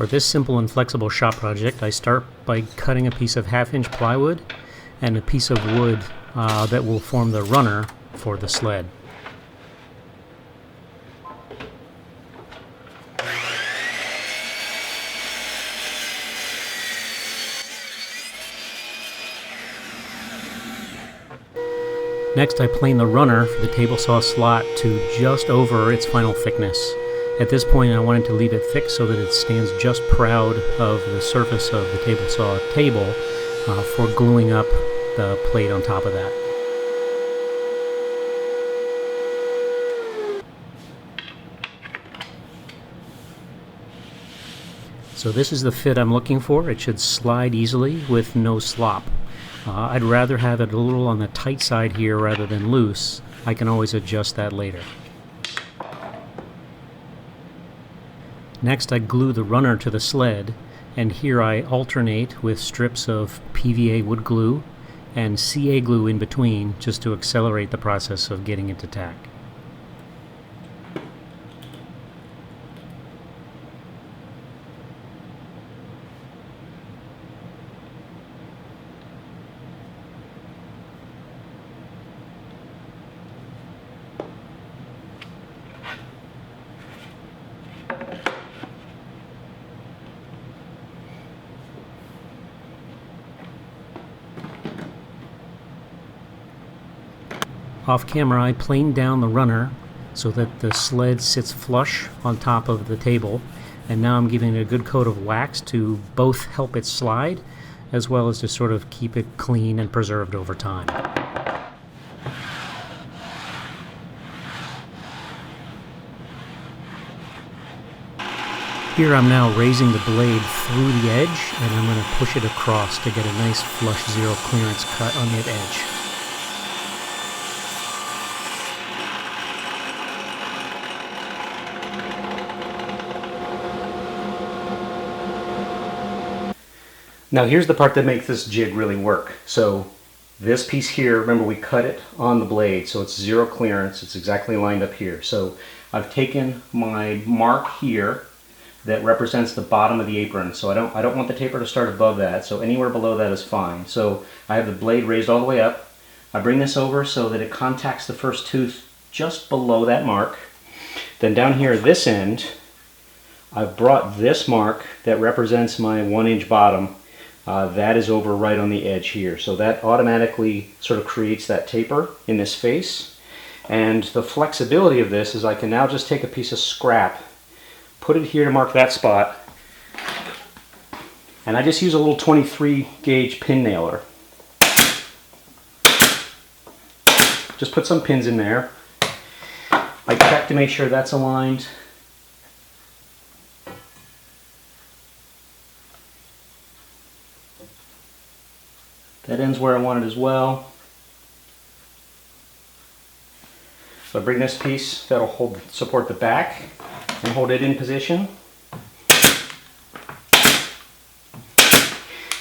For this simple and flexible shop project, I start by cutting a piece of 1/2-inch plywood and a piece of wood that will form the runner for the sled. Next, I plane the runner for the table saw slot to just over its final thickness. At this point, I wanted to leave it thick so that it stands just proud of the surface of the table saw table for gluing up the plate on top of that. So this is the fit I'm looking for. It should slide easily with no slop. I'd rather have it a little on the tight side here rather than loose. I can always adjust that later. Next, I glue the runner to the sled, and here I alternate with strips of PVA wood glue and CA glue in between just to accelerate the process of getting it to tack. Off camera, I planed down the runner so that the sled sits flush on top of the table, and now I'm giving it a good coat of wax to both help it slide as well as to sort of keep it clean and preserved over time. Here I'm now raising the blade through the edge, and I'm going to push it across to get a nice flush zero clearance cut on that edge. Now here's the part that makes this jig really work. So this piece here, remember we cut it on the blade, so it's zero clearance, it's exactly lined up here. So I've taken my mark here that represents the bottom of the apron. So I don't want the taper to start above that, so anywhere below that is fine. So I have the blade raised all the way up. I bring this over so that it contacts the first tooth just below that mark. Then down here at this end, I've brought this mark that represents my 1-inch bottom. That is over right on the edge here. So that automatically sort of creates that taper in this face. And the flexibility of this is I can now just take a piece of scrap, put it here to mark that spot, and I just use a little 23 gauge pin nailer. Just put some pins in there. I check to make sure that's aligned. That ends where I want it as well. So I bring this piece that'll support the back and hold it in position.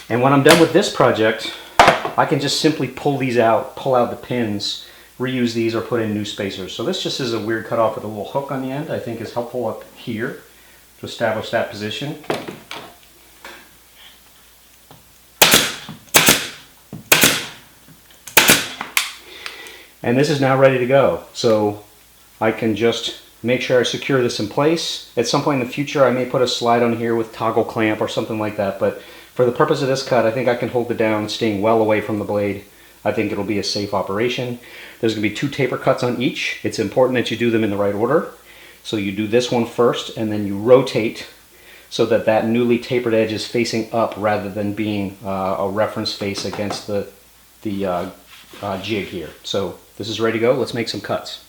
And when I'm done with this project, I can just simply pull these out, pull out the pins, reuse these, or put in new spacers. So this just is a weird cutoff with a little hook on the end. I think is helpful up here to establish that position. And this is now ready to go. So I can just make sure I secure this in place. At some point in the future, I may put a slide on here with toggle clamp or something like that, but for the purpose of this cut, I think I can hold it down, staying well away from the blade. I think it'll be a safe operation. There's gonna be 2 taper cuts on each. It's important that you do them in the right order. So you do this one first, and then you rotate so that that newly tapered edge is facing up rather than being a reference face against the jig here. So this is ready to go. Let's make some cuts.